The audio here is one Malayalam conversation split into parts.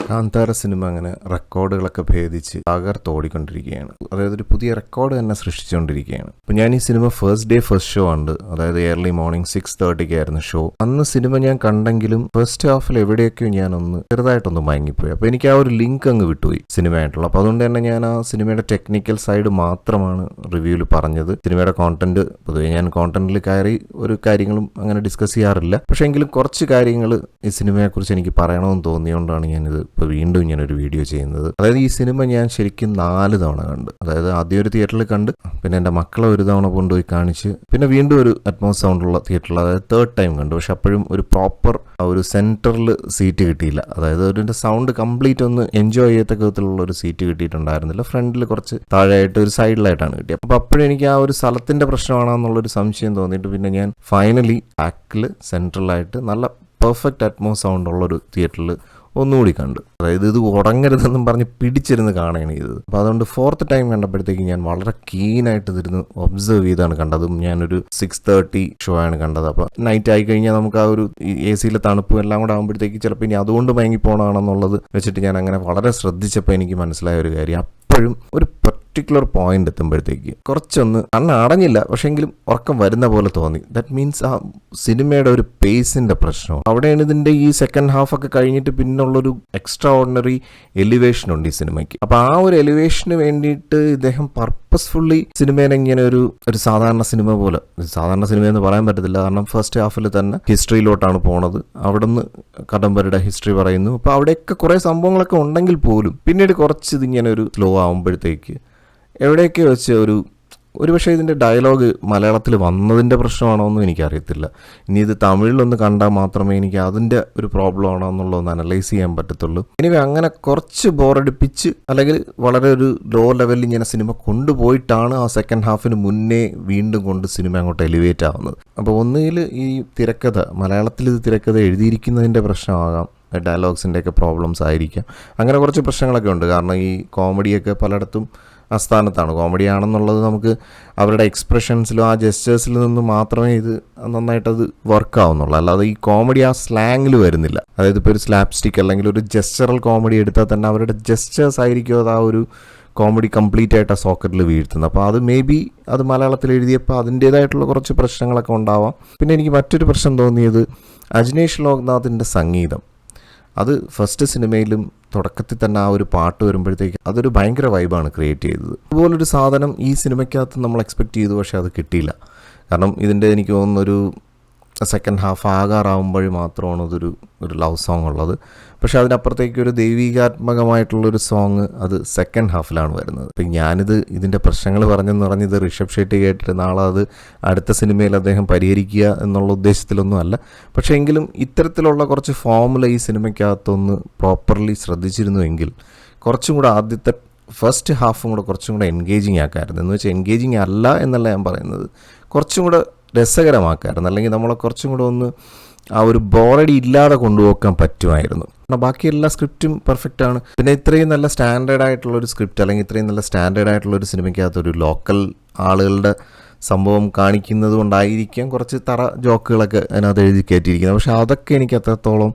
കാന്താര സിനിമ അങ്ങനെ റെക്കോർഡുകളൊക്കെ ഭേദിച്ച് തകർത്തോടിക്കൊണ്ടിരിക്കുകയാണ്. അതായത് ഒരു പുതിയ റെക്കോർഡ് തന്നെ സൃഷ്ടിച്ചുകൊണ്ടിരിക്കുകയാണ്. അപ്പോൾ ഞാൻ ഈ cinema first day first show ഉണ്ട്, അതായത് ഏർലി മോർണിംഗ് 6:30 ആയിരുന്നു ഷോ. അന്ന് സിനിമ ഞാൻ കണ്ടെങ്കിലും ഫസ്റ്റ് ഹാഫിൽ എവിടെയൊക്കെയോ ഞാനൊന്ന് ചെറുതായിട്ടൊന്ന് മയങ്ങിപ്പോയി. അപ്പോൾ എനിക്ക് ആ ഒരു ലിങ്ക് അങ്ങ് വിട്ടുപോയി സിനിമയായിട്ടുള്ള. അപ്പോൾ അതുകൊണ്ട് തന്നെ ഞാൻ ആ സിനിമയുടെ ടെക്നിക്കൽ സൈഡ് മാത്രമാണ് റിവ്യൂവിൽ പറഞ്ഞത്. സിനിമയുടെ കോണ്ടന്റ് പൊതുവെ ഞാൻ കോണ്ടന്റിൽ കയറി ഒരു കാര്യങ്ങളും അങ്ങനെ ഡിസ്കസ് ചെയ്യാറില്ല. പക്ഷേ എങ്കിലും കുറച്ച് കാര്യങ്ങൾ ഈ സിനിമയെക്കുറിച്ച് എനിക്ക് പറയണമെന്ന് തോന്നിയുകൊണ്ടാണ് ഞാനിത് ഇപ്പോൾ വീണ്ടും ഇങ്ങനൊരു വീഡിയോ ചെയ്യുന്നത്. അതായത് ഈ സിനിമ ഞാൻ ശരിക്കും 4 തവണ കണ്ട്. അതായത് ആദ്യം ഒരു തിയേറ്ററിൽ കണ്ട്, പിന്നെ എൻ്റെ മക്കളെ ഒരു തവണ കൊണ്ടുപോയി കാണിച്ച്, പിന്നെ വീണ്ടും ഒരു അറ്റ്മോസ് സൗണ്ടുള്ള തിയേറ്ററിൽ, അതായത് 3rd ടൈം കണ്ടു. പക്ഷെ അപ്പോഴും ഒരു പ്രോപ്പർ ഒരു സെൻറ്ററിൽ സീറ്റ് കിട്ടിയില്ല. അതായത് അതിൻ്റെ സൗണ്ട് കംപ്ലീറ്റ് ഒന്ന് എൻജോയ് ചെയ്യത്തക്ക വിധത്തിലുള്ള ഒരു സീറ്റ് കിട്ടിയിട്ടുണ്ടായിരുന്നില്ല. ഫ്രണ്ടിൽ കുറച്ച് താഴെയായിട്ട് ഒരു സൈഡിലായിട്ടാണ് കിട്ടിയത്. അപ്പോൾ അപ്പോഴും എനിക്ക് ആ ഒരു സ്ഥലത്തിൻ്റെ പ്രശ്നമാണെന്നുള്ളൊരു സംശയം തോന്നിയിട്ട് പിന്നെ ഞാൻ ഫൈനലി ബാക്കിൽ സെൻട്രലായിട്ട് നല്ല പെർഫെക്റ്റ് അറ്റ്മോസ് സൗണ്ട് ഉള്ളൊരു തിയേറ്ററിൽ ഒന്നുകൂടി കണ്ടു. അതായത് ഇത് ഉടങ്ങരുതെന്നും പറഞ്ഞ് പിടിച്ചിരുന്ന് കാണുകയാണ് ചെയ്തത്. അപ്പോൾ അതുകൊണ്ട് 4th ടൈം കണ്ടപ്പോഴത്തേക്ക് ഞാൻ വളരെ കീനായിട്ട് ഇതിരുന്ന് ഒബ്സർവ് ചെയ്താണ് കണ്ടതും. ഞാനൊരു 6:30 ഷോ ആണ് കണ്ടത്. അപ്പോൾ നൈറ്റ് ആയി കഴിഞ്ഞാൽ നമുക്ക് ആ ഒരു AC-യിലെ തണുപ്പും എല്ലാം കൂടെ ആകുമ്പോഴത്തേക്ക് ചിലപ്പോൾ ഇനി അതുകൊണ്ട് മയങ്ങി പോകണമെന്നുള്ളത് വെച്ചിട്ട് ഞാൻ അങ്ങനെ വളരെ ശ്രദ്ധിച്ചപ്പോൾ എനിക്ക് മനസ്സിലായ ഒരു കാര്യം, അപ്പോഴും ഒരു പർട്ടിക്കുലർ പോയിന്റ് എത്തുമ്പോഴത്തേക്ക് കുറച്ചൊന്ന് അടഞ്ഞില്ല, പക്ഷെങ്കിലും ഉറക്കം വരുന്ന പോലെ തോന്നി. ദാറ്റ് മീൻസ് ആ സിനിമയുടെ ഒരു പേസിന്റെ പ്രശ്നം അവിടെയാണ്. ഇതിന്റെ ഈ സെക്കൻഡ് ഹാഫ് ഒക്കെ കഴിഞ്ഞിട്ട് പിന്നുള്ളൊരു എക്സ്ട്രാ ഓർഡിനറി എലിവേഷൻ ഉണ്ട് ഈ സിനിമയ്ക്ക്. അപ്പൊ ആ ഒരു എലിവേഷന് വേണ്ടിയിട്ട് ഇദ്ദേഹം പർപ്പസ്ഫുള്ളി സിനിമേനെ ഇങ്ങനെ ഒരു സാധാരണ സിനിമ പോലെ, സാധാരണ സിനിമ എന്ന് പറയാൻ പറ്റത്തില്ല, കാരണം ഫസ്റ്റ് ഹാഫിൽ തന്നെ ഹിസ്റ്ററിയിലോട്ടാണ് പോണത്. അവിടുന്ന് കടമ്പരുടെ ഹിസ്റ്ററി പറയുന്നു. അപ്പോൾ അവിടെയൊക്കെ കുറേ സംഭവങ്ങളൊക്കെ ഉണ്ടെങ്കിൽ പോലും പിന്നീട് കുറച്ച് ഇതിങ്ങനെ ഒരു സ്ലോ ആകുമ്പോഴത്തേക്ക് എവിടെയൊക്കെ വെച്ച് ഒരു പക്ഷേ ഇതിൻ്റെ ഡയലോഗ് മലയാളത്തിൽ വന്നതിൻ്റെ പ്രശ്നമാണോ എന്നും എനിക്കറിയത്തില്ല. ഇനി ഇത് തമിഴിലൊന്ന് കണ്ടാൽ മാത്രമേ എനിക്ക് അതിൻ്റെ ഒരു പ്രോബ്ലം ആണോ എന്നുള്ളതൊന്ന് അനലൈസ് ചെയ്യാൻ പറ്റത്തുള്ളൂ. ഇനി അങ്ങനെ കുറച്ച് ബോറടിപ്പിച്ച് അല്ലെങ്കിൽ വളരെ ഒരു ലോ ലെവലിൽ ഇങ്ങനെ സിനിമ കൊണ്ടുപോയിട്ടാണ് ആ സെക്കൻഡ് ഹാഫിന് മുന്നേ വീണ്ടും കൊണ്ട് സിനിമ അങ്ങോട്ട് എലിവേറ്റ് ആവുന്നത്. അപ്പോൾ ഒന്നുകിൽ ഈ തിരക്കഥ, മലയാളത്തിൽ ഇത് തിരക്കഥ എഴുതിയിരിക്കുന്നതിൻ്റെ പ്രശ്നമാകാം, ഡയലോഗ്സിൻ്റെയൊക്കെ പ്രോബ്ലംസ് ആയിരിക്കാം. അങ്ങനെ കുറച്ച് പ്രശ്നങ്ങളൊക്കെ ഉണ്ട്. കാരണം ഈ കോമഡിയൊക്കെ പലയിടത്തും അസ്ഥാനത്താണ്. കോമഡി ആണെന്നുള്ളത് നമുക്ക് അവരുടെ എക്സ്പ്രഷൻസിലും ആ ജെസ്റ്റേഴ്സിൽ നിന്നും മാത്രമേ ഇത് നന്നായിട്ടത് വർക്ക് ആവുന്നുള്ളൂ. അല്ലാതെ ഈ കോമഡി ആ സ്ലാങ്ങിൽ വരുന്നില്ല. അതായത് ഇപ്പോൾ ഒരു സ്ലാപ് സ്റ്റിക്ക് അല്ലെങ്കിൽ ഒരു ജെസ്റ്ററൽ കോമഡി എടുത്താൽ തന്നെ അവരുടെ ജെസ്റ്റേഴ്സ് ആയിരിക്കും അത് ആ ഒരു കോമഡി കംപ്ലീറ്റ് ആയിട്ട് ആ സോക്കറ്റിൽ വീഴ്ത്തുന്നത്. അപ്പോൾ അത് മേ ബി അത് മലയാളത്തിൽ എഴുതിയപ്പോൾ അതിൻ്റേതായിട്ടുള്ള കുറച്ച് പ്രശ്നങ്ങളൊക്കെ ഉണ്ടാവാം. പിന്നെ എനിക്ക് മറ്റൊരു പ്രശ്നം തോന്നിയത് അജ്നേഷ് ലോക്നാഥിൻ്റെ സംഗീതം. അത് ഫസ്റ്റ് സിനിമയിലും തുടക്കത്തിൽ തന്നെ ആ ഒരു പാട്ട് വരുമ്പോഴത്തേക്ക് അതൊരു ഭയങ്കര വൈബാണ് ക്രിയേറ്റ് ചെയ്തത്. അതുപോലൊരു സാധനം ഈ സിനിമയ്ക്കകത്ത് നമ്മൾ എക്സ്പെക്റ്റ് ചെയ്തു, പക്ഷേ അത് കിട്ടിയില്ല. കാരണം ഇതിൻ്റെ എനിക്ക് തോന്നുന്നൊരു സെക്കൻഡ് ഹാഫ് ആകാറാവുമ്പോഴും മാത്രമാണ് ഒരു ലവ് സോങ് ഉള്ളത്. പക്ഷേ അതിനപ്പുറത്തേക്ക് ഒരു ദൈവികാത്മകമായിട്ടുള്ളൊരു സോങ് അത് സെക്കൻഡ് ഹാഫിലാണ് വരുന്നത്. അപ്പം ഞാനിത് ഇതിൻ്റെ പ്രശ്നങ്ങൾ പറഞ്ഞെന്ന് പറഞ്ഞത് ഋഷഭ് ഷെട്ടി കേട്ടിട്ട് നാളെ അത് അടുത്ത സിനിമയിൽ അദ്ദേഹം പരിഹരിക്കുക എന്നുള്ള ഉദ്ദേശത്തിലൊന്നും അല്ല. പക്ഷേ എങ്കിലും ഇത്തരത്തിലുള്ള കുറച്ച് ഫോമുല ഈ സിനിമയ്ക്കകത്തൊന്ന് പ്രോപ്പർലി ശ്രദ്ധിച്ചിരുന്നുവെങ്കിൽ കുറച്ചും കൂടെ ആദ്യത്തെ ഫസ്റ്റ് ഹാഫും കൂടെ കുറച്ചും കൂടെ എൻഗേജിങ് ആക്കാമായിരുന്നു. എന്ന് വെച്ചാൽ എൻഗേജിങ് അല്ല എന്നല്ല ഞാൻ പറയുന്നത്, കുറച്ചും കൂടെ രസകരമാക്കാമായിരുന്നു. അല്ലെങ്കിൽ നമ്മളെ കുറച്ചും കൂടെ ഒന്ന് ആ ഒരു ബോറടി ഇല്ലാതെ കൊണ്ടുപോകാൻ പറ്റുമായിരുന്നു. ബാക്കി എല്ലാ സ്ക്രിപ്റ്റും പെർഫെക്റ്റ് ആണ്. പിന്നെ ഇത്രയും നല്ല സ്റ്റാൻഡേർഡ് ആയിട്ടുള്ളൊരു സ്ക്രിപ്റ്റ് അല്ലെങ്കിൽ ഇത്രയും നല്ല സ്റ്റാൻഡേർഡ് ആയിട്ടുള്ളൊരു സിനിമയ്ക്കകത്തൊരു ലോക്കൽ ആളുകളുടെ സംഭവം കാണിക്കുന്നത് കൊണ്ടായിരിക്കാം കുറച്ച് തറ ജോക്കുകളൊക്കെ അതിനകത്ത് എഴുതി കയറ്റിയിരിക്കുന്നത്. പക്ഷെ അതൊക്കെ എനിക്ക് അത്രത്തോളം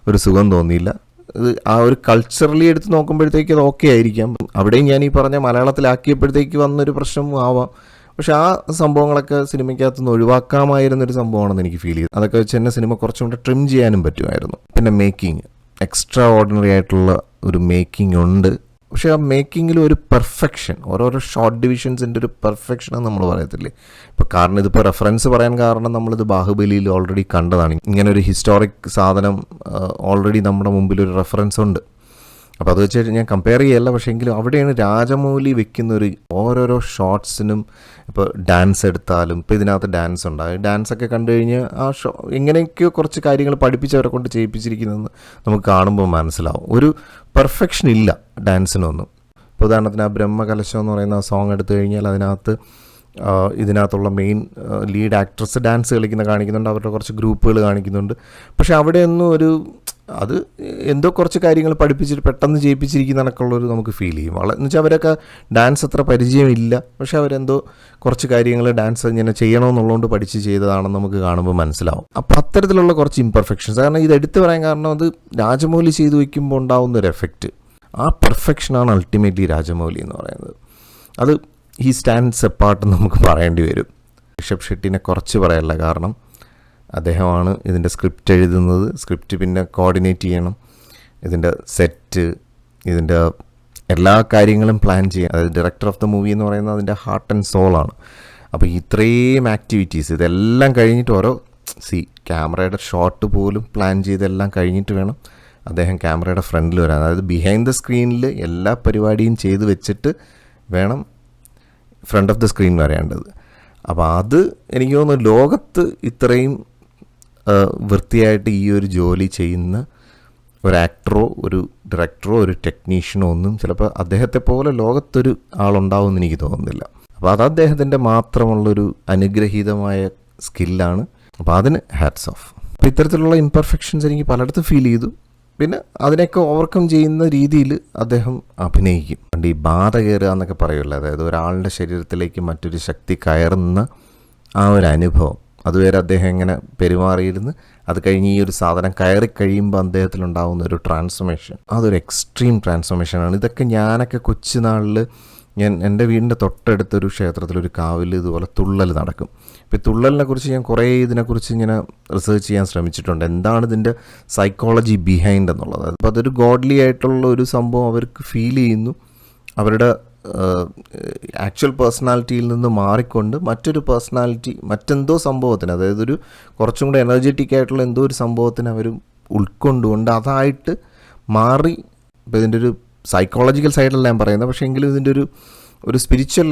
ഒരു സുഖം തോന്നിയില്ല. ഇത് ആ ഒരു കൾച്ചറലി എടുത്ത് നോക്കുമ്പോഴത്തേക്ക് അത് ഓക്കെ ആയിരിക്കാം. അവിടെയും ഞാൻ ഈ പറഞ്ഞ മലയാളത്തിലാക്കിയപ്പോഴത്തേക്ക് വന്നൊരു പ്രശ്നവും ആവാം. പക്ഷെ ആ സംഭവങ്ങളൊക്കെ സിനിമയ്ക്കകത്തുനിന്ന് ഒഴിവാക്കാമായിരുന്നൊരു സംഭവമാണെന്ന് എനിക്ക് ഫീൽ ചെയ്തു. അതൊക്കെ വെച്ച് തന്നെ സിനിമ കുറച്ചും കൂടെ ട്രിം ചെയ്യാനും പറ്റുമായിരുന്നു. പിന്നെ മേക്കിംഗ്, എക്സ്ട്രാ ഓർഡിനറി ആയിട്ടുള്ള ഒരു മേക്കിംഗ് ഉണ്ട്. പക്ഷേ ആ മേക്കിങ്ങിൽ ഒരു പെർഫെക്ഷൻ, ഓരോരോ ഷോർട്ട് ഡിവിഷൻസിൻ്റെ ഒരു പെർഫെക്ഷൻ എന്ന് നമ്മൾ പറയത്തില്ലേ. ഇപ്പോൾ കാരണം ഇതിപ്പോൾ റെഫറൻസ് പറയാൻ കാരണം നമ്മളിത് ബാഹുബലിയിൽ ഓൾറെഡി കണ്ടതാണ്. ഇങ്ങനെ ഒരു ഹിസ്റ്റോറിക് സാധനം ഓൾറെഡി നമ്മുടെ മുമ്പിൽ ഒരു റെഫറൻസ് ഉണ്ട്. അപ്പോൾ അത് വെച്ച് ഞാൻ കമ്പയർ ചെയ്യല്ല. പക്ഷേ എങ്കിലും അവിടെയാണ് രാജമൗലി വെക്കുന്നൊരു ഓരോരോ ഷോർട്സിനും. ഇപ്പോൾ ഡാൻസ് എടുത്താലും ഇപ്പോൾ ഇതിനകത്ത് ഡാൻസ് ഉണ്ടാകും. ഡാൻസൊക്കെ കണ്ടു കഴിഞ്ഞാൽ ആ എങ്ങനെയൊക്കെയോ കുറച്ച് കാര്യങ്ങൾ പഠിപ്പിച്ചവരെ കൊണ്ട് ചെയ്യിപ്പിച്ചിരിക്കുന്നതെന്ന് നമുക്ക് കാണുമ്പോൾ മനസ്സിലാവും. ഒരു പെർഫെക്ഷൻ ഇല്ല ഡാൻസിനൊന്നും. ഇപ്പോൾ ഉദാഹരണത്തിന് ആ ബ്രഹ്മകലശം എന്ന് പറയുന്ന ആ സോങ് എടുത്തു കഴിഞ്ഞാൽ ഇതിനകത്തുള്ള മെയിൻ ലീഡ് ആക്ട്രസ് ഡാൻസ് കാണിക്കുന്നുണ്ട്. അവരുടെ കുറച്ച് ഗ്രൂപ്പുകൾ കാണിക്കുന്നുണ്ട്. പക്ഷെ അവിടെയൊന്നും അത് എന്തോ കുറച്ച് കാര്യങ്ങൾ പഠിപ്പിച്ചിട്ട് പെട്ടെന്ന് ചെയ്യിപ്പിച്ചിരിക്കുന്ന കണക്കുള്ളൊരു നമുക്ക് ഫീൽ ചെയ്യും. എന്ന് വെച്ചാൽ അവരൊക്കെ ഡാൻസ് അത്ര പരിചയമില്ല, പക്ഷെ അവരെന്തോ കുറച്ച് കാര്യങ്ങൾ ഡാൻസ് ഇങ്ങനെ ചെയ്യണമെന്നുള്ളതുകൊണ്ട് പഠിച്ച് ചെയ്തതാണെന്ന് നമുക്ക് കാണുമ്പോൾ മനസ്സിലാവും. അപ്പോൾ അത്തരത്തിലുള്ള കുറച്ച് ഇംപെർഫെക്ഷൻസ്, കാരണം ഇത് എടുത്തു പറയാൻ കാരണം അത് രാജമൗലി ചെയ്തു വയ്ക്കുമ്പോൾ ഉണ്ടാകുന്ന ഒരു എഫക്റ്റ്, ആ പെർഫെക്ഷനാണ് അൾട്ടിമേറ്റ്ലി രാജമൗലി എന്ന് പറയുന്നത്. അത് ഈ സ്റ്റാൻഡ്സ് എപ്പാർട്ടെന്ന് നമുക്ക് പറയേണ്ടി വരും. ഋഷഭ് ഷെട്ടിനെ കുറച്ച് പറയല്ല, കാരണം അദ്ദേഹമാണ് ഇതിൻ്റെ സ്ക്രിപ്റ്റ് എഴുതുന്നത്, സ്ക്രിപ്റ്റ് പിന്നെ കോർഡിനേറ്റ് ചെയ്യണം, ഇതിൻ്റെ സെറ്റ്, ഇതിൻ്റെ എല്ലാ കാര്യങ്ങളും പ്ലാൻ ചെയ്യാൻ. അതായത് ഡയറക്ടർ ഓഫ് ദ മൂവി എന്ന് പറയുന്നത് അതിൻ്റെ ഹാർട്ട് ആൻഡ് സോളാണ്. അപ്പോൾ ഇത്രയും ആക്ടിവിറ്റീസ് ഇതെല്ലാം കഴിഞ്ഞിട്ട് ക്യാമറയുടെ ഷോട്ട് പോലും പ്ലാൻ ചെയ്തെല്ലാം കഴിഞ്ഞിട്ട് വേണം അദ്ദേഹം ക്യാമറയുടെ ഫ്രണ്ടിൽ വരാൻ. അതായത് ബിഹൈൻഡ് ദ സ്ക്രീനിൽ എല്ലാ പരിപാടിയും ചെയ്ത് വെച്ചിട്ട് വേണം ഫ്രണ്ട് ഓഫ് ദ സ്ക്രീൻ വരേണ്ടത്. അപ്പോൾ അത് എനിക്ക് തോന്നുന്നു ലോകത്ത് ഇത്രയും വൃത്തിയായിട്ട് ഈ ഒരു ജോലി ചെയ്യുന്ന ഒരു ആക്ടറോ ഒരു ഡയറക്ടറോ ഒരു ടെക്നീഷ്യനോ ഒന്നും ചിലപ്പോൾ അദ്ദേഹത്തെ പോലെ ലോകത്തൊരു ആളുണ്ടാവുമെന്ന് എനിക്ക് തോന്നുന്നില്ല. അപ്പോൾ അത് അദ്ദേഹത്തിൻ്റെ മാത്രമുള്ളൊരു അനുഗ്രഹീതമായ സ്കില്ലാണ്. അപ്പോൾ അതിന് ഹാറ്റ്സ് ഓഫ്. അപ്പോൾ ഇത്തരത്തിലുള്ള ഇംപെർഫെക്ഷൻസ് എനിക്ക് പലയിടത്തും ഫീൽ ചെയ്തു. പിന്നെ അതിനെയൊക്കെ ഓവർകം ചെയ്യുന്ന രീതിയിൽ അദ്ദേഹം അഭിനയിക്കും. പണ്ട് ഈ ബാധ കയറുക എന്നൊക്കെ പറയുമല്ലോ, അതായത് ഒരാളുടെ ശരീരത്തിലേക്ക് മറ്റൊരു ശക്തി കയറുന്ന ആ ഒരു അനുഭവം, അതുവരെ അദ്ദേഹം എങ്ങനെ പെരുമാറിയിരുന്ന് അത് കഴിഞ്ഞ് ഈ ഒരു സാധനം കയറി കഴിയുമ്പോൾ അദ്ദേഹത്തിലുണ്ടാകുന്ന ഒരു ട്രാൻസ്ഫോർമേഷൻ, അതൊരു എക്സ്ട്രീം ട്രാൻസ്ഫോർമേഷനാണ്. ഇതൊക്കെ ഞാനൊക്കെ കൊച്ചുനാളിൽ എൻ്റെ വീടിൻ്റെ തൊട്ടടുത്തൊരു ക്ഷേത്രത്തിലൊരു കാവിൽ ഇതുപോലെ തുള്ളൽ നടക്കും. ഇപ്പോൾ ഈ തുള്ളലിനെ കുറിച്ച് ഞാൻ കുറേ ഇതിനെക്കുറിച്ച് ഇങ്ങനെ റിസർച്ച് ചെയ്യാൻ ശ്രമിച്ചിട്ടുണ്ട്, എന്താണ് ഇതിൻ്റെ സൈക്കോളജി ബിഹൈൻഡ് എന്നുള്ളത്. അപ്പോൾ അതൊരു ഗോഡ്ലി ആയിട്ടുള്ള ഒരു സംഭവം അവർക്ക് ഫീൽ ചെയ്യുന്നു. അവരുടെ ആക്ച്വൽ പേഴ്സണാലിറ്റിയിൽ നിന്ന് മാറിക്കൊണ്ട് മറ്റൊരു പേഴ്സണാലിറ്റി, മറ്റെന്തോ സംഭവത്തിന്, അതായത് ഒരു കുറച്ചും കൂടെ എനർജറ്റിക് ആയിട്ടുള്ള എന്തോ ഒരു സംഭവത്തിന് അവർ ഉൾക്കൊണ്ടുകൊണ്ട് അതായിട്ട് മാറി. ഇപ്പോൾ ഇതിൻ്റെ ഒരു സൈക്കോളജിക്കൽ സൈഡല്ല ഞാൻ പറയുന്നത്, പക്ഷേ എങ്കിലും ഇതിൻ്റെ ഒരു സ്പിരിച്വൽ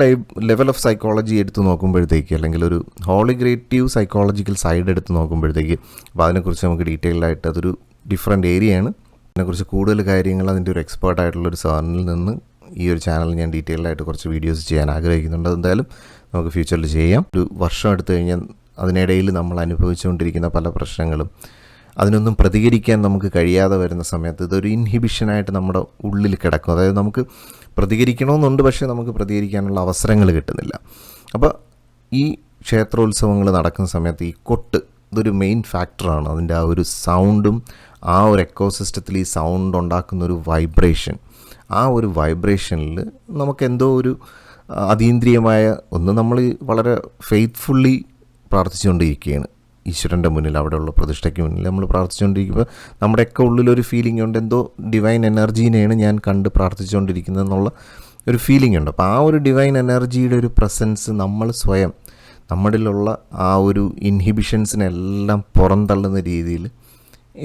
ലെവൽ ഓഫ് സൈക്കോളജി എടുത്ത് നോക്കുമ്പോഴത്തേക്ക്, അല്ലെങ്കിൽ ഒരു ഹോളിഗ്രേറ്റീവ് സൈക്കോളജിക്കൽ സൈഡ് എടുത്ത് നോക്കുമ്പോഴത്തേക്ക്, അപ്പോൾ അതിനെക്കുറിച്ച് നമുക്ക് ഡീറ്റെയിൽഡായിട്ട് അതൊരു ഡിഫറെൻറ്റ് ഏരിയയാണ്. അതിനെക്കുറിച്ച് കൂടുതൽ കാര്യങ്ങൾ അതിൻ്റെ ഒരു എക്സ്പേർട്ടായിട്ടുള്ളൊരു സാറിനിൽ നിന്ന് ഈ ഒരു ചാനൽ ഞാൻ ഡീറ്റെയിൽഡായിട്ട് കുറച്ച് വീഡിയോസ് ചെയ്യാൻ ആഗ്രഹിക്കുന്നുണ്ട്. എന്തായാലും നമുക്ക് ഫ്യൂച്ചറിൽ ചെയ്യാം. ഒരു വർഷം എടുത്തു കഴിഞ്ഞാൽ അതിനിടയിൽ നമ്മൾ അനുഭവിച്ചുകൊണ്ടിരിക്കുന്ന പല പ്രശ്നങ്ങളും അതിനൊന്നും പ്രതികരിക്കാൻ നമുക്ക് കഴിയാതെ വരുന്ന സമയത്ത് ഇതൊരു ഇൻഹിബിഷനായിട്ട് നമ്മുടെ ഉള്ളിൽ കിടക്കും. അതായത് നമുക്ക് പ്രതികരിക്കണമെന്നുണ്ട്, പക്ഷേ നമുക്ക് പ്രതികരിക്കാനുള്ള അവസരങ്ങൾ കിട്ടുന്നില്ല. അപ്പോൾ ഈ ക്ഷേത്രോത്സവങ്ങൾ നടക്കുന്ന സമയത്ത് ഈ കൊട്ട് ഇതൊരു മെയിൻ ഫാക്ടറാണ്. അതിൻ്റെ ആ ഒരു സൗണ്ടും ആ ഒരു എക്കോസിസ്റ്റത്തിൽ ഈ സൗണ്ട് ഉണ്ടാക്കുന്ന ഒരു വൈബ്രേഷൻ, ആ ഒരു വൈബ്രേഷനിൽ നമുക്ക് എന്തോ ഒരു അതീന്ദ്രിയമായ ഒന്ന്, നമ്മൾ വളരെ ഫെയ്ത്ത്ഫുള്ളി പ്രാർത്ഥിച്ചുകൊണ്ടിരിക്കുകയാണ് ഈശ്വരൻ്റെ മുന്നിൽ, അവിടെയുള്ള പ്രതിഷ്ഠയ്ക്ക് മുന്നിൽ നമ്മൾ പ്രാർത്ഥിച്ചുകൊണ്ടിരിക്കുമ്പോൾ നമ്മുടെയൊക്കെ ഉള്ളിലൊരു ഫീലിംഗ് ഉണ്ട്, എന്തോ ഡിവൈൻ എനർജീനെയാണ് ഞാൻ കണ്ട് പ്രാർത്ഥിച്ചുകൊണ്ടിരിക്കുന്നത് എന്നുള്ള ഒരു ഫീലിംഗ് ഉണ്ട്. അപ്പോൾ ആ ഒരു ഡിവൈൻ എനർജിയുടെ ഒരു പ്രസൻസ് നമ്മൾ സ്വയം നമ്മളിലുള്ള ആ ഒരു ഇൻഹിബിഷൻസിനെല്ലാം പുറന്തള്ളുന്ന രീതിയിൽ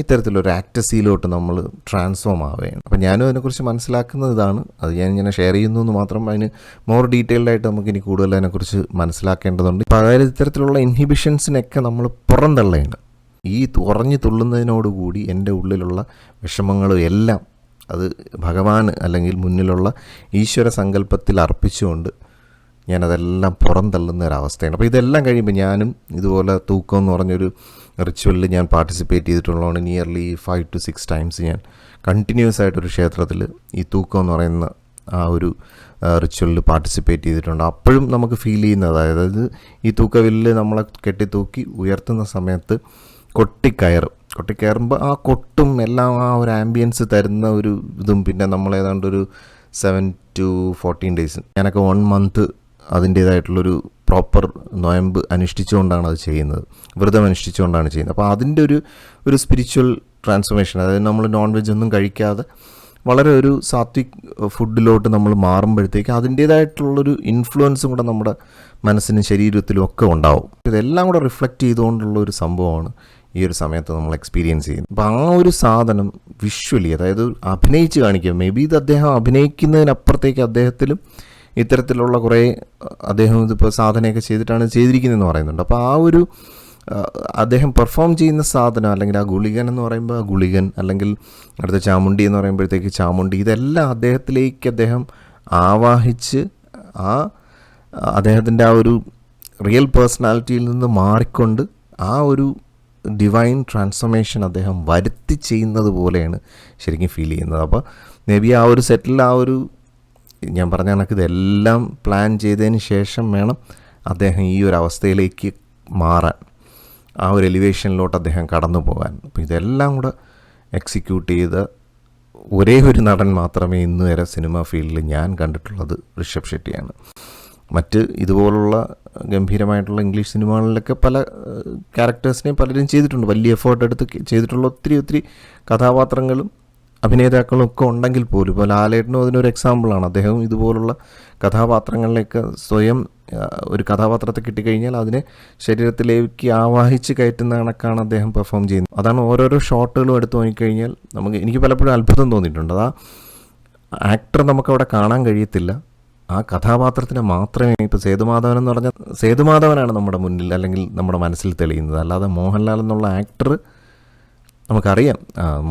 ഇത്തരത്തിലൊരു ആക്ടസിയിലോട്ട് നമ്മൾ ട്രാൻസ്ഫോം ആവുകയാണ്. അപ്പോൾ ഞാനും അതിനെക്കുറിച്ച് മനസ്സിലാക്കുന്നത് ഇതാണ്. അത് ഞാൻ ഇങ്ങനെ ഷെയർ ചെയ്യുന്നു എന്ന് മാത്രം. അതിന് മോർ ഡീറ്റെയിൽഡായിട്ട് നമുക്ക് ഇനി കൂടുതൽ അതിനെക്കുറിച്ച് മനസ്സിലാക്കേണ്ടതുണ്ട്. അപ്പോൾ അതായത് ഇത്തരത്തിലുള്ള ഇൻഹിബിഷൻസിനൊക്കെ നമ്മൾ പുറന്തള്ളയാണ്. ഈ ഉറഞ്ഞു തുള്ളുന്നതിനോടുകൂടി എൻ്റെ ഉള്ളിലുള്ള വിഷമങ്ങളും എല്ലാം അത് ഭഗവാൻ അല്ലെങ്കിൽ മുന്നിലുള്ള ഈശ്വര സങ്കല്പത്തിൽ അർപ്പിച്ചുകൊണ്ട് ഞാനതെല്ലാം പുറന്തള്ളുന്ന ഒരവസ്ഥയാണ്. അപ്പോൾ ഇതെല്ലാം കഴിയുമ്പോൾ ഞാനും ഇതുപോലെ തൂക്കം എന്ന് പറഞ്ഞൊരു റിച്വലിൽ ഞാൻ പാർട്ടിസിപ്പേറ്റ് ചെയ്തിട്ടുള്ളതാണ്. നിയർലി 5 to 6 ടൈംസ് ഞാൻ കണ്ടിന്യൂസ് ആയിട്ടൊരു ക്ഷേത്രത്തിൽ ഈ തൂക്കം എന്ന് പറയുന്ന ആ ഒരു റിച്വലിൽ പാർട്ടിസിപ്പേറ്റ് ചെയ്തിട്ടുണ്ട്. അപ്പോഴും നമുക്ക് ഫീൽ ചെയ്യുന്നത്, അതായത് ഈ തൂക്കവില്ല് നമ്മളെ കെട്ടിത്തൂക്കി ഉയർത്തുന്ന സമയത്ത് കൊട്ടിക്കയറുമ്പോൾ ആ കൊട്ടും എല്ലാം ആ ഒരു ആംബിയൻസ് തരുന്ന ഒരു ഇതും, പിന്നെ നമ്മൾ ഏതാണ്ട് ഒരു 7 to 14 ഡേയ്സ് ഞാനൊക്കെ 1 month അതിൻ്റേതായിട്ടുള്ളൊരു പ്രോപ്പർ നൊയമ്പ് അനുഷ്ഠിച്ചുകൊണ്ടാണ് അത് ചെയ്യുന്നത്, വ്രതം അനുഷ്ഠിച്ചുകൊണ്ടാണ് ചെയ്യുന്നത്. അപ്പോൾ അതിൻ്റെ ഒരു സ്പിരിച്വൽ ട്രാൻസ്ഫോർമേഷൻ, അതായത് നമ്മൾ നോൺ വെജ് ഒന്നും കഴിക്കാതെ വളരെ ഒരു സാത്വിക് ഫുഡിലോട്ട് നമ്മൾ മാറുമ്പോഴത്തേക്ക് അതിൻ്റേതായിട്ടുള്ളൊരു ഇൻഫ്ലുവൻസും കൂടെ നമ്മുടെ മനസ്സിനും ശരീരത്തിലും ഒക്കെ ഉണ്ടാവും. ഇതെല്ലാം കൂടെ റിഫ്ലക്റ്റ് ചെയ്തുകൊണ്ടുള്ള ഒരു സംഭവമാണ് ഈ ഒരു സമയത്ത് നമ്മൾ എക്സ്പീരിയൻസ് ചെയ്യുന്നത്. അപ്പോൾ ആ ഒരു സാധനം വിഷ്വലി, അതായത് അഭിനയിച്ച് കാണിക്കുക, മേ ബി ഇത് അദ്ദേഹം അഭിനയിക്കുന്നതിനപ്പുറത്തേക്ക് അദ്ദേഹത്തിലും ഇത്തരത്തിലുള്ള കുറേ അദ്ദേഹം ഇതിപ്പോൾ സാധനയൊക്കെ ചെയ്തിട്ടാണ് ചെയ്തിരിക്കുന്നതെന്ന് പറയുന്നുണ്ട്. അപ്പോൾ ആ ഒരു അദ്ദേഹം പെർഫോം ചെയ്യുന്ന സാധനം, അല്ലെങ്കിൽ ആ ഗുളികൻ എന്ന് പറയുമ്പോൾ ആ ഗുളികൻ, അല്ലെങ്കിൽ അടുത്ത ചാമുണ്ടി എന്ന് പറയുമ്പോഴത്തേക്ക് ചാമുണ്ടി, ഇതെല്ലാം അദ്ദേഹത്തിലേക്ക് അദ്ദേഹം ആവാഹിച്ച് അദ്ദേഹത്തിൻ്റെ ആ ഒരു റിയൽ പേഴ്സണാലിറ്റിയിൽ നിന്ന് മാറിക്കൊണ്ട് ആ ഒരു ഡിവൈൻ ട്രാൻസ്ഫോർമേഷൻ അദ്ദേഹം വരുത്തി ചെയ്യുന്നത് പോലെയാണ് ശരിക്കും ഫീൽ ചെയ്യുന്നത്. അപ്പോൾ മേ ബി ആ ഒരു സെറ്റിൽ ഞാൻ പറഞ്ഞ കണക്ക് ഇതെല്ലാം പ്ലാൻ ചെയ്തതിന് ശേഷം വേണം അദ്ദേഹം ഈ ഒരു അവസ്ഥയിലേക്ക് മാറാൻ, ആ ഒരു എലിവേഷനിലോട്ട് അദ്ദേഹം കടന്നു പോകാൻ. അപ്പോൾ ഇതെല്ലാം കൂടെ എക്സിക്യൂട്ട് ചെയ്ത ഒരേ ഒരു നടൻ മാത്രമേ ഇന്ന് വരെ സിനിമ ഫീൽഡിൽ ഞാൻ കണ്ടിട്ടുള്ളത് ഋഷഭ് ഷെട്ടിയാണ്. മറ്റ് ഇതുപോലുള്ള ഗംഭീരമായിട്ടുള്ള ഇംഗ്ലീഷ് സിനിമകളിലൊക്കെ പല ക്യാരക്ടേഴ്സിനെയും പലരും ചെയ്തിട്ടുണ്ട്, വലിയ എഫേർട്ട് എടുത്ത് ചെയ്തിട്ടുള്ള ഒത്തിരി കഥാപാത്രങ്ങളും അഭിനേതാക്കളും ഒക്കെ ഉണ്ടെങ്കിൽ പോലും. ഇപ്പോൾ ലാലേട്ടനും അതിനൊരു എക്സാമ്പിളാണ്. അദ്ദേഹം ഇതുപോലുള്ള കഥാപാത്രങ്ങളിലേക്ക് സ്വയം ഒരു കഥാപാത്രത്തെ കിട്ടിക്കഴിഞ്ഞാൽ അതിനെ ശരീരത്തിലേക്ക് ആവാഹിച്ച് കയറ്റുന്ന കണക്കാണ് അദ്ദേഹം പെർഫോം ചെയ്യുന്നത്. അതാണ് ഓരോരോ ഷോട്ടുകളും എടുത്ത് നോക്കിക്കഴിഞ്ഞാൽ എനിക്ക് പലപ്പോഴും അത്ഭുതം തോന്നിയിട്ടുണ്ട്. ആ ആക്ടർ നമുക്കവിടെ കാണാൻ കഴിയത്തില്ല, ആ കഥാപാത്രത്തിന് മാത്രമേ. ഇപ്പോൾ സേതുമാധവൻ എന്ന് പറഞ്ഞാൽ സേതുമാധവനാണ് നമ്മുടെ മുന്നിൽ അല്ലെങ്കിൽ നമ്മുടെ മനസ്സിൽ തെളിയുന്നത്, അല്ലാതെ മോഹൻലാൽ എന്നുള്ള ആക്ടർ നമുക്കറിയാം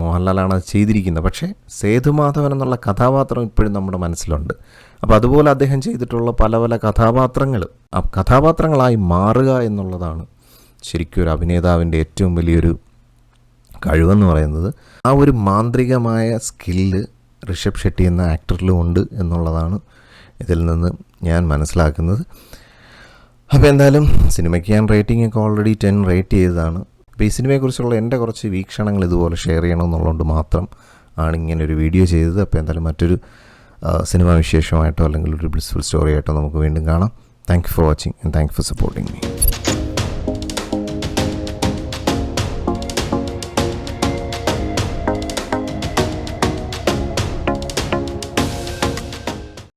മോഹൻലാലാണ് അത് ചെയ്തിരിക്കുന്നത്. പക്ഷേ സേതുമാധവൻ എന്നുള്ള കഥാപാത്രം ഇപ്പോഴും നമ്മുടെ മനസ്സിലുണ്ട്. അപ്പോൾ അതുപോലെ അദ്ദേഹം ചെയ്തിട്ടുള്ള പല കഥാപാത്രങ്ങൾ ആ കഥാപാത്രങ്ങളായി മാറുക എന്നുള്ളതാണ് ശരിക്കും ഒരു അഭിനേതാവിൻ്റെ ഏറ്റവും വലിയൊരു കഴിവെന്ന് പറയുന്നത്. ആ ഒരു മാന്ത്രികമായ സ്കില്ല് ഋഷഭ് ഷെട്ടി എന്ന ആക്ടറിലും ഉണ്ട് എന്നുള്ളതാണ് ഇതിൽ നിന്ന് ഞാൻ മനസ്സിലാക്കുന്നത്. അപ്പോൾ എന്തായാലും സിനിമയ്ക്ക് ഞാൻ റേറ്റിംഗ് ഒക്കെ ഓൾറെഡി 10 റേറ്റ് ചെയ്തതാണ്. അപ്പോൾ ഈ സിനിമയെക്കുറിച്ചുള്ള എൻ്റെ കുറച്ച് വീക്ഷണങ്ങൾ ഇതുപോലെ ഷെയർ ചെയ്യണമെന്നുള്ളതുകൊണ്ട് മാത്രം ആണ് ഇങ്ങനെ ഒരു വീഡിയോ ചെയ്തത്. അപ്പോൾ എന്തായാലും മറ്റൊരു സിനിമാ വിശേഷമായിട്ടോ അല്ലെങ്കിൽ ഒരു ബ്ലിസ്ഫുൾ സ്റ്റോറി ആയിട്ടോ നമുക്ക് വീണ്ടും കാണാം. Thank you for watching and thank you for supporting me.